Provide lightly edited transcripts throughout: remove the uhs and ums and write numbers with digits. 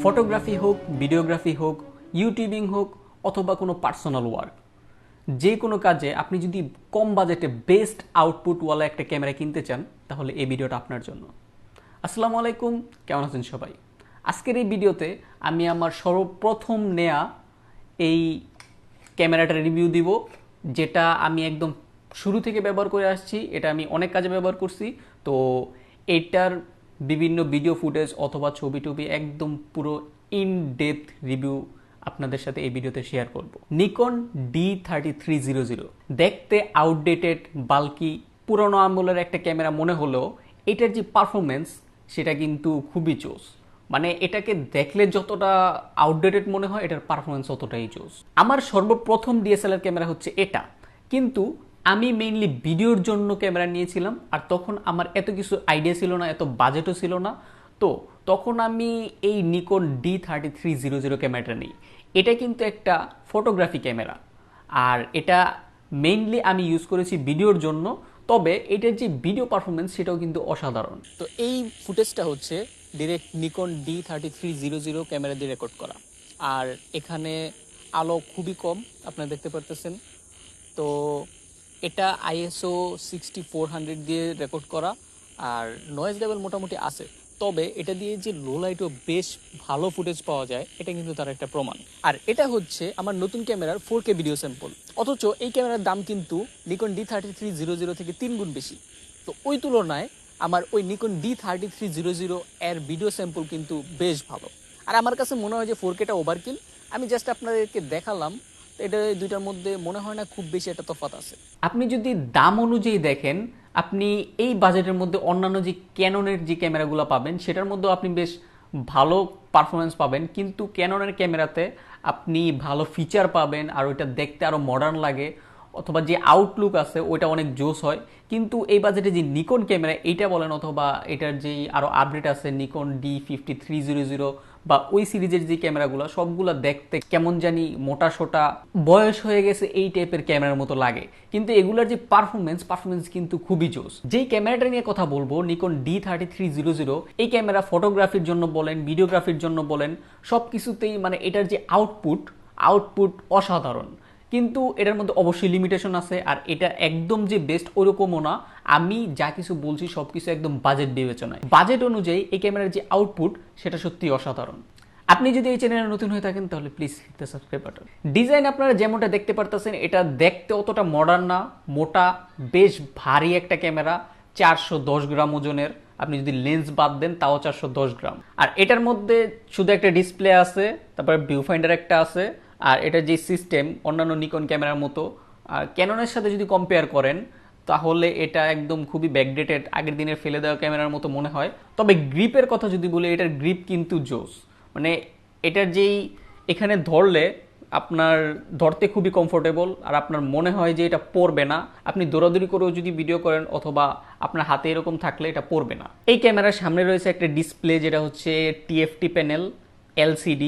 Photography হোক, videography হোক, YouTubing হোক অথবা কোনো পার্সোনাল ওয়ার্ক, যে কোনো কাজে আপনি যদি কম বাজেটে বেস্ট আউটপুটওয়ালা একটা ক্যামেরা কিনতে চান তাহলে এই ভিডিওটা আপনার জন্য। আসসালামু আলাইকুম, কেমন আছেন সবাই? আজকের এই ভিডিওতে আমি আমার সর্বপ্রথম নেয়া এই ক্যামেরাটার রিভিউ দিব, যেটা আমি একদম শুরু থেকে ব্যবহার করে আসছি। এটা আমি অনেক কাজে ব্যবহার করছি, তো এটার বিভিন্ন ভিডিও ফুটেজ অথবা ছবি টবি একদম পুরো ইন ডেপথ রিভিউ আপনাদের সাথে এই ভিডিওতে শেয়ার করব। নিকন D3300 দেখতে আউটডেটেড, বাল্কি, পুরনো আমলের একটা ক্যামেরা মনে হলেও এটার যে পারফরমেন্স সেটা কিন্তু খুবই জোস। মানে এটাকে দেখলে যতটা আউটডেটেড মনে হয়, এটার পারফরমেন্স ততটাই জোস। আমার সর্বপ্রথম ডিএসএলআর ক্যামেরা হচ্ছে এটা, কিন্তু আমি মেইনলি ভিডিওর জন্য ক্যামেরা নিয়েছিলাম, আর তখন আমার এত কিছু আইডিয়া ছিল না, এত বাজেটও ছিল না। তো তখন আমি এই নিকন D3300 ক্যামেরাটা নিই। এটা কিন্তু একটা ফটোগ্রাফি ক্যামেরা, আর এটা মেইনলি আমি ইউজ করেছি ভিডিওর জন্য। তবে এটার যে ভিডিও পারফরমেন্স সেটাও কিন্তু অসাধারণ। তো এই ফুটেজটা হচ্ছে ডিরেক্ট নিকন D3300 ক্যামেরা দিয়ে রেকর্ড করা, আর এখানে আলো খুবই কম আপনারা দেখতে পারতেছেন। তো এটা ISO 6400 দিয়ে রেকর্ড করা, আর নয়েজ লেভেল মোটামুটি আছে। তবে এটা দিয়ে যে লো লাইটও বেশ ভালো ফুটেজ পাওয়া যায়, এটা কিন্তু তার একটা প্রমাণ। আর এটা হচ্ছে আমার নতুন ক্যামেরার 4K ভিডিও স্যাম্পল, অথচ এই ক্যামেরার দাম কিন্তু নিকন D3300 থেকে 3 গুণ বেশি। তো ওই তুলনায় আমার ওই নিকন D3300 এর ভিডিও স্যাম্পল কিন্তু বেশ ভালো। আর আমার কাছে মনে হয় যে 4Kটা ওভারকিল। আমি জাস্ট আপনাদেরকে দেখালাম, এটা দুইটার মধ্যে মনে হয় না খুব বেশি একটা তফাৎ আছে। আপনি যদি দাম অনুযায়ী দেখেন, আপনি এই বাজেটের মধ্যে অন্যান্য যে ক্যাননের যে ক্যামেরাগুলো পাবেন সেটার মধ্যেও আপনি বেশ ভালো পারফরমেন্স পাবেন, কিন্তু ক্যাননের ক্যামেরাতে আপনি ভালো ফিচার পাবেন, আর ওইটা দেখতে আরও মডার্ন লাগে, অথবা যে আউটলুক আছে ওইটা অনেক জোস হয়। কিন্তু এই বাজেটে যে নিকন ক্যামেরা এইটা বলেন, অথবা এটার যেই আরও আপডেট আছে নিকন D5300 বা ওই সিরিজের যে ক্যামেরাগুলো, সবগুলো দেখতে কেমন জানি মোটা সোটা, বয়স হয়ে গেছে এই টাইপের ক্যামেরার মতো লাগে। কিন্তু এগুলোর যে পারফরমেন্স কিন্তু খুবই জোস। যেই ক্যামেরাটা নিয়ে কথা বলবো, নিকন D3300, এই ক্যামেরা ফটোগ্রাফির জন্য বলেন, ভিডিওগ্রাফির জন্য বলেন, সব কিছুতেই মানে এটার যে আউটপুট অসাধারণ। কিন্তু এটার মধ্যে অবশ্যই লিমিটেশন আছে, আর এটা একদম যে বেস্ট ওরকমও না। আমি যা কিছু বলছি সব কিছু একদম বাজেট বিবেচনায়, বাজেট অনুযায়ী এই ক্যামেরার যে আউটপুট সেটা সত্যি অসাধারণ। আপনি যদি এই চ্যানেলে নতুন হয়ে থাকেন তাহলে please hit the subscribe button. Design আপনারা যেমনটা দেখতে পারতেছেন, এটা দেখতে অতটা মডার্ন না, মোটা, বেশ ভারী একটা ক্যামেরা, 410 গ্রাম ওজনের। আপনি যদি লেন্স বাদ দেন তাও 410 গ্রাম। আর এটার মধ্যে শুধু একটা ডিসপ্লে আছে, তারপরে ভিউ ফাইন্ডার একটা আছে, আর এটার যে সিস্টেম অন্যান্য নিকন ক্যামেরার মতো। আর ক্যাননের সাথে যদি কম্পেয়ার করেন তাহলে এটা একদম খুবই ব্যাকডেটেড, আগের দিনের ফেলে দেওয়া ক্যামেরার মতো মনে হয়। তবে গ্রিপের কথা যদি বলি, এটার গ্রিপ কিন্তু জোস। মানে এটার যেই এখানে ধরলে আপনার ধরতে খুবই কমফোর্টেবল, আর আপনার মনে হয় যে এটা পড়বে না। আপনি দৌড়াদৌড়ি করেও যদি ভিডিও করেন অথবা আপনার হাতে এরকম থাকলে এটা পড়বে না। এই ক্যামেরার সামনে রয়েছে একটা ডিসপ্লে, যেটা হচ্ছে TFT প্যানেল, LCD।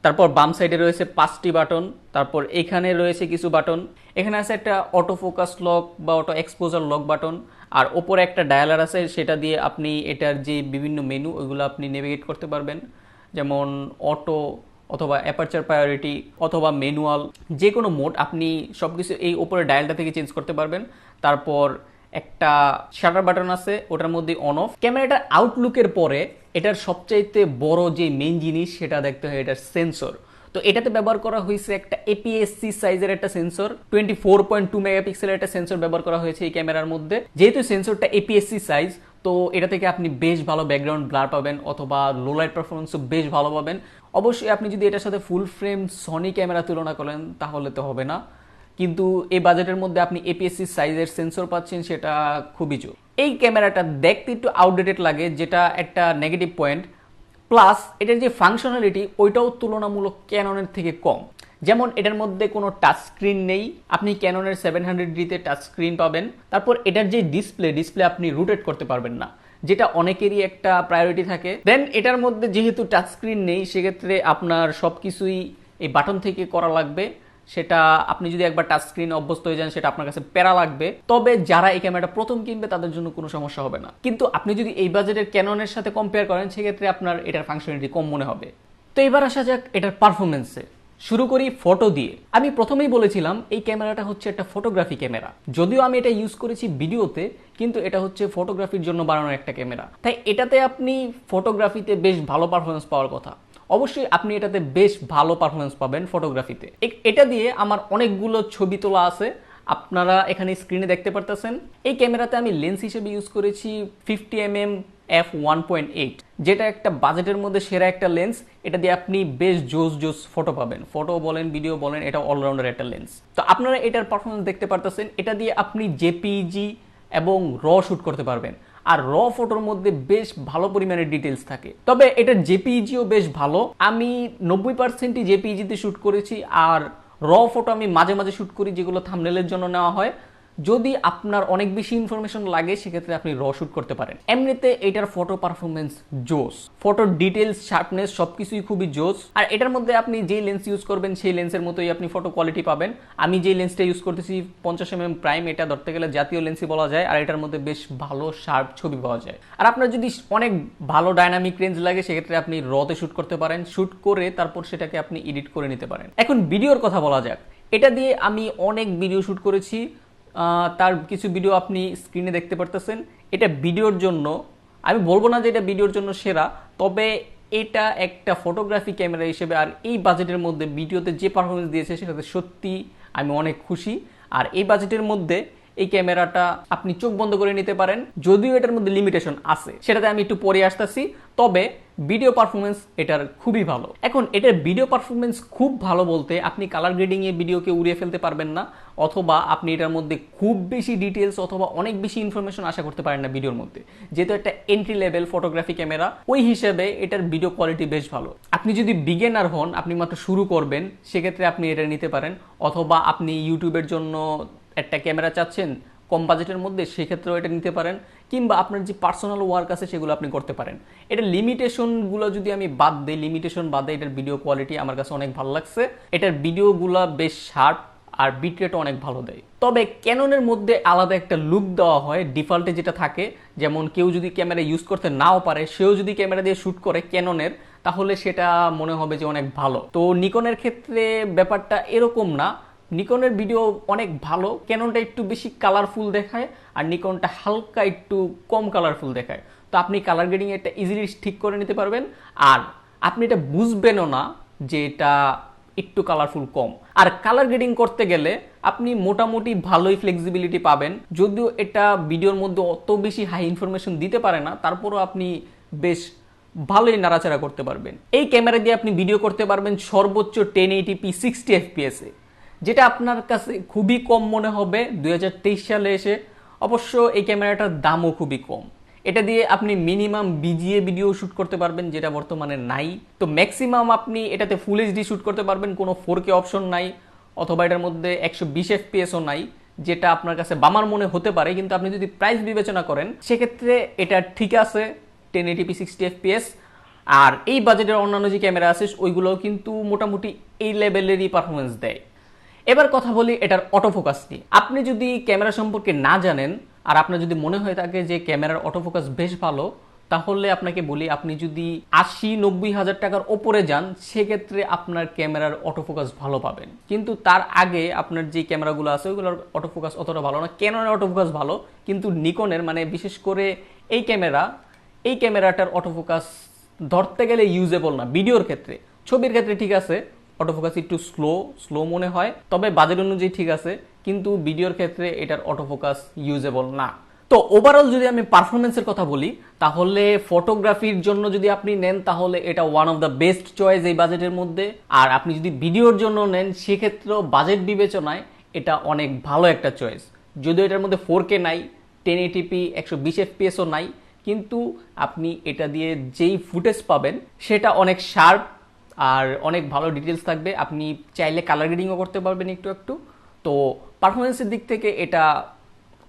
তারপর বাম সাইডে রয়েছে 5টি বাটন, তারপর এখানে রয়েছে কিছু বাটন। এখানে আছে একটা অটো ফোকাস লক বা অটো এক্সপোজার লক বাটন, আর ওপরে একটা ডায়ালার আছে, সেটা দিয়ে আপনি এটার যে বিভিন্ন মেনু ওইগুলো আপনি নেভিগেট করতে পারবেন, যেমন অটো অথবা অ্যাপারচার প্রায়োরিটি অথবা ম্যানুয়াল, যে কোনো মোড আপনি সব কিছু এই ওপরে ডায়ালটা থেকে চেঞ্জ করতে পারবেন। তারপর একটা শাটার বাটন আছে, ওটার মধ্যে অন অফ। ক্যামেরাটার আউটলুকের পরে এটার সবচাইতে বড় যে মেইন জিনিস সেটা দেখতে হয় এটার সেন্সর। তো এটাতে ব্যবহার করা হয়েছে একটা APS-C সাইজের একটা সেন্সর, 24.2 মেগাপিক্সেলের একটা সেন্সর ব্যবহার করা হয়েছে এই ক্যামেরার মধ্যে। যেহেতু সেন্সরটা APS-C সাইজ, তো এটা থেকে আপনি বেশ ভালো ব্যাকগ্রাউন্ড ব্লার পাবেন, অথবা লো লাইট পারফরমেন্সও বেশ ভালো পাবেন। অবশ্যই আপনি যদি এটার সাথে ফুল ফ্রেম সনি ক্যামেরা তুলনা করেন তাহলে তো হবে না, কিন্তু এই বাজেটের মধ্যে আপনি APS-C সাইজের সেন্সর পাচ্ছেন, সেটা খুবই জোর। এই ক্যামেরাটা দেখতে একটু আউটডেটেড লাগে, যেটা একটা নেগেটিভ পয়েন্ট। প্লাস এটার যে ফাংশনালিটি ওইটাও তুলনামূলক ক্যাননের থেকে কম। যেমন এটার মধ্যে কোনো টাচ স্ক্রিন নেই, আপনি ক্যাননের 700D-তে টাচ স্ক্রিন পাবেন। তারপর এটার যে ডিসপ্লে আপনি রোটেট করতে পারবেন না, যেটা অনেকেরই একটা প্রায়োরিটি থাকে। দেন এটার মধ্যে যেহেতু টাচ স্ক্রিন নেই, সেক্ষেত্রে আপনার সব কিছুই এই বাটন থেকে করা লাগবে। সেটা আপনি যদি একবার টাচ স্ক্রিনে অভ্যস্ত হয়ে যান, সেটা আপনার কাছে প্যারা লাগবে। তবে যারা এই ক্যামেরাটা প্রথম কিনবে তাদের জন্য কোনো সমস্যা হবে না। কিন্তু আপনি যদি এই বাজেটের ক্যাননের সাথে কম্পেয়ার করেন, সেক্ষেত্রে আপনার এটার ফাংশনালিটি কম মনে হবে। তো এবার আসা যাক এটার পারফরমেন্সে। শুরু করি ফটো দিয়ে। আমি প্রথমেই বলেছিলাম এই ক্যামেরাটা হচ্ছে একটা ফটোগ্রাফি ক্যামেরা, যদিও আমি এটা ইউজ করেছি ভিডিওতে, কিন্তু এটা হচ্ছে ফটোগ্রাফির জন্য বানানো একটা ক্যামেরা। তাই এটাতে আপনি ফটোগ্রাফিতে বেশ ভালো পারফরমেন্স পাওয়ার কথা। অবশ্যই আপনি এটাতে বেশ ভালো পারফরমেন্স পাবেন ফটোগ্রাফিতে। এটা দিয়ে আমার অনেকগুলো ছবি তোলা আছে, আপনারা এখানে স্ক্রিনে দেখতে পারতেছেন। এই ক্যামেরাতে আমি লেন্স হিসেবে ইউজ করেছি 50mm f1.8, যেটা একটা বাজেটের মধ্যে সেরা একটা লেন্স। এটা দিয়ে আপনি বেশ জোস ফটো পাবেন, ফটো বলেন ভিডিও বলেন, এটা অলরাউন্ডার একটা লেন্স। তো আপনারা এটার পারফরমেন্স দেখতে পারতেছেন। এটা দিয়ে আপনি জেপিইজি এবং র শুট করতে পারবেন, আর র ফটোর মধ্যে বেশ ভালো পরিমাণে ডিটেলস থাকে। তবে এটার জেপিইজিও বেশ ভালো। আমি 90%ই জেপিইজিতে শুট করেছি, আর র ফটো আমি মাঝে মাঝে শুট করি, যেগুলো থাম্বনেলের জন্য নেওয়া হয়। যদি আপনার অনেক বেশি ইনফরমেশন লাগে সেক্ষেত্রে আপনি র শুট করতে পারেন। এমনিতে এটার ফটো পারফরমেন্স জোস, ফটোর ডিটেলস, শার্পনেস সবকিছুই খুবই জোস। আর এটার মধ্যে আপনি যেই লেন্স ইউজ করবেন সেই লেন্সের মতোই আপনি ফটো কোয়ালিটি পাবেন। আমি যেই লেন্সটা ইউজ করতেছি 50mm প্রাইম, এটা ধরতে গেলে জাতীয় লেন্সই বলা যায়, আর এটার মধ্যে বেশ ভালো শার্প ছবি পাওয়া যায়। আর আপনার যদি অনেক ভালো ডাইনামিক রেঞ্জ লাগে সেক্ষেত্রে আপনি রতে শুট করতে পারেন, শুট করে তারপর সেটাকে আপনি এডিট করে নিতে পারেন। এখন ভিডিওর কথা বলা যাক। এটা দিয়ে আমি অনেক ভিডিও শুট করেছি, তার কিছু ভিডিও আপনি স্ক্রিনে দেখতে পারতেছেন। এটা ভিডিওর জন্য, আমি বলবো না যে এটা ভিডিওর জন্য সেরা, তবে এটা একটা ফটোগ্রাফি ক্যামেরা হিসেবে আর এই বাজেটের মধ্যে ভিডিওতে যে পারফরমেন্স দিয়েছে সেটাতে সত্যি আমি অনেক খুশি। আর এই বাজেটের মধ্যে এই ক্যামেরাটা আপনি চোখ বন্ধ করে নিতে পারেন, যদিও এটার মধ্যে লিমিটেশন আছে, সেটাতে আমি একটু পরে আসতেছি। তবে ভিডিও পারফরমেন্স এটার খুবই ভালো। এখন এটার ভিডিও পারফরমেন্স খুব ভালো বলতে আপনি কালার গ্রেডিং এ ভিডিওকে উড়িয়ে ফেলতে পারবেন না, অথবা আপনি এটার মধ্যে খুব বেশি ডিটেলস অথবা অনেক বেশি ইনফরমেশন আশা করতে পারেন না ভিডিওর মধ্যে। যেহেতু একটা এন্ট্রি লেভেল ফটোগ্রাফি ক্যামেরা, ওই হিসেবে এটার ভিডিও কোয়ালিটি বেশ ভালো। আপনি যদি বিগিনার হন, আপনি মাত্র শুরু করবেন, সেক্ষেত্রে আপনি এটা নিতে পারেন। অথবা আপনি ইউটিউবের জন্য একটা ক্যামেরা চাচ্ছেন কম বাজেটের মধ্যে, সেক্ষেত্রেও এটা নিতে পারেন। কিংবা আপনার যে পার্সোনাল ওয়ার্ক আছে সেগুলো আপনি করতে পারেন। এটার লিমিটেশনগুলো যদি আমি বাদ দিই, লিমিটেশন বাদে এটার ভিডিও কোয়ালিটি আমার কাছে অনেক ভালো লাগছে। এটার ভিডিওগুলো বেশ শার্প আর বিটরেটও অনেক ভালো দেয়। তবে ক্যাননের মধ্যে আলাদা একটা লুক দেওয়া হয় ডিফল্টে যেটা থাকে, যেমন কেউ যদি ক্যামেরা ইউজ করতে নাও পারে, সেও যদি ক্যামেরা দিয়ে শ্যুট করে ক্যাননের, তাহলে সেটা মনে হবে যে অনেক ভালো। তো নিকনের ক্ষেত্রে ব্যাপারটা এরকম না। নিকনের ভিডিও অনেক ভালো, ক্যাননটা একটু বেশি কালারফুল দেখায় আর নিকনটা হালকা একটু কম কালারফুল দেখায়। তো আপনি কালার গ্রেডিং এটা ইজিলি ঠিক করে নিতে পারবেন, আর আপনি এটা বুঝবেনও না যে এটা একটু কালারফুল কম। আর কালার গ্রেডিং করতে গেলে আপনি মোটামুটি ভালোই ফ্লেক্সিবিলিটি পাবেন, যদিও এটা ভিডিওর মধ্যে অত বেশি হাই ইনফরমেশন দিতে পারে না, তারপরও আপনি বেশ ভালোই নাড়াচাড়া করতে পারবেন। এই ক্যামেরা দিয়ে আপনি ভিডিও করতে পারবেন সর্বোচ্চ 1080p 60 fps এ, যেটা আপনার কাছে খুবই কম মনে হবে 2023 সালে এসে। অবশ্য এই ক্যামেরাটার দামও খুবই কম। এটা দিয়ে আপনি মিনিমাম বিজিএ ভিডিও শ্যুট করতে পারবেন, যেটা বর্তমানে নাই। তো ম্যাক্সিমাম আপনি এটাতে ফুল এইচডি শ্যুট করতে পারবেন, কোনো 4K অপশন নাই, অথবা এটার মধ্যে 120 fps-ও নাই, যেটা আপনার কাছে বামার মনে হতে পারে। কিন্তু আপনি যদি প্রাইস বিবেচনা করেন সেক্ষেত্রে এটা ঠিক আছে, 1080p 60 fps। আর এই বাজেটের অন্যান্য যে ক্যামেরা আছে ওইগুলোও কিন্তু মোটামুটি এই লেভেলেরই পারফরমেন্স দেয়। এবার কথা বলি এটার অটোফোকাস নিয়ে। আপনি যদি ক্যামেরা সম্পর্কে না জানেন আর আপনার যদি মনে হয়ে থাকে যে ক্যামেরার অটোফোকাস বেশ ভালো, তাহলে আপনাকে বলি, আপনি যদি 80-90 হাজার টাকার ওপরে যান সেক্ষেত্রে আপনার ক্যামেরার অটোফোকাস ভালো পাবেন। কিন্তু তার আগে আপনার যে ক্যামেরাগুলো আছে ওইগুলোর অটোফোকাস অতটা ভালো না। ক্যাননের অটোফোকাস ভালো, কিন্তু নিকনের, মানে বিশেষ করে এই ক্যামেরাটার অটোফোকাস ধরতে গেলে ইউজেবল না ভিডিওর ক্ষেত্রে। ছবির ক্ষেত্রে ঠিক আছে, অটোফোকাস একটু স্লো মনে হয়, তবে বাজেট অনুযায়ী ঠিক আছে, কিন্তু ভিডিওর ক্ষেত্রে এটার অটোফোকাস ইউজেবল না। তো ওভারঅল যদি আমি পারফরমেন্সের কথা বলি, তাহলে ফটোগ্রাফির জন্য যদি আপনি নেন তাহলে এটা one of the best choice এই বাজেটের মধ্যে। আর আপনি যদি ভিডিওর জন্য নেন সেক্ষেত্রেও বাজেট বিবেচনায় এটা অনেক ভালো একটা চয়েস। যদিও এটার মধ্যে 4K নাই, 1080p 120 fps-ও নাই, কিন্তু আপনি এটা দিয়ে যেই ফুটেজ পাবেন সেটা অনেক শার্প আর অনেক ভালো ডিটেলস থাকবে। আপনি চাইলে কালার গ্রেডিংও করতে পারবেন একটু একটু। তো পারফরমেন্সের দিক থেকে এটা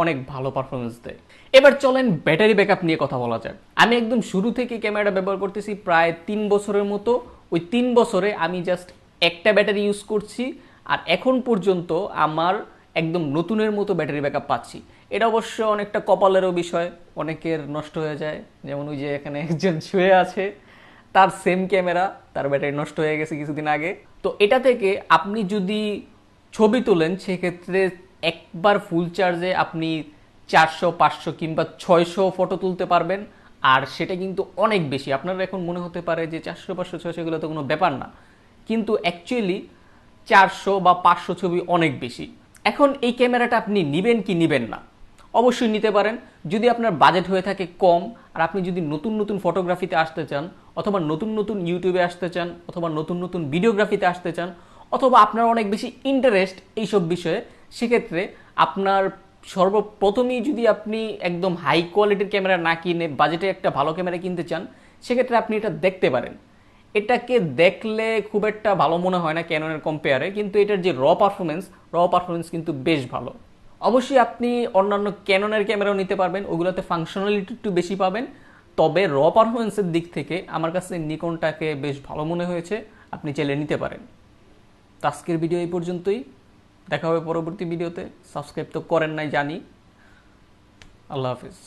অনেক ভালো পারফরমেন্স দেয়। এবার চলেন ব্যাটারি ব্যাকআপ নিয়ে কথা বলা যাক। আমি একদম শুরু থেকে ক্যামেরাটা ব্যবহার করতেছি প্রায় 3 বছরের মতো। ওই 3 বছরে আমি জাস্ট একটা ব্যাটারি ইউজ করছি, আর এখন পর্যন্ত আমার একদম নতুনের মতো ব্যাটারি ব্যাকআপ পাচ্ছি। এটা অবশ্য অনেকটা কপালেরও বিষয়, অনেকের নষ্ট হয়ে যায়, যেমন ওই যে এখানে একজন শুয়ে আছে, তার সেম ক্যামেরা, তার ব্যাটারি নষ্ট হয়ে গেছে কিছুদিন আগে। তো এটা থেকে আপনি যদি ছবি তোলেন সেক্ষেত্রে একবার ফুল চার্জে আপনি 400, 500 কিংবা 600 ফটো তুলতে পারবেন। আর সেটা কিন্তু অনেক বেশি। আপনার এখন মনে হতে পারে যে 400, 500, 600 এগুলো তো কোনো ব্যাপার না, কিন্তু অ্যাকচুয়ালি 400 বা 500 ছবি অনেক বেশি। এখন এই ক্যামেরাটা আপনি নেবেন কি নেবেন না, অবশ্যই নিতে পারেন যদি আপনার বাজেট হয়ে থাকে কম, আর আপনি যদি নতুন নতুন ফটোগ্রাফিতে আসতে চান, অথবা নতুন নতুন ইউটিউবে আসতে চান, অথবা নতুন নতুন ভিডিওগ্রাফিতে আসতে চান, অথবা আপনার অনেক বেশি ইন্টারেস্ট এইসব বিষয়ে, সেক্ষেত্রে আপনার সর্বপ্রথমেই যদি আপনি একদম হাই কোয়ালিটির ক্যামেরা না কিনে বাজেটে একটা ভালো ক্যামেরা কিনতে চান, সেক্ষেত্রে আপনি এটা দেখতে পারেন। এটাকে দেখলে খুব একটা ভালো মনে হয় না ক্যাননের কম্পেয়ারে, কিন্তু এটার যে র পারফরমেন্স কিন্তু বেশ ভালো। অবশ্যই আপনি অন্যান্য ক্যাননের ক্যামেরাও নিতে পারবেন, ওগুলোতে ফাংশনালিটি একটু বেশি পাবেন, তবে র পারফরমেন্সের দিক থেকে আমার কাছে নিকনটাকে বেশ ভালো মনে হয়েছে, আপনি চাইলে নিতে পারেন। তো আজকের ভিডিও এই পর্যন্তই, দেখা হবে পরবর্তী ভিডিওতে। সাবস্ক্রাইব তো করেন নাই জানি। আল্লাহ হাফিজ।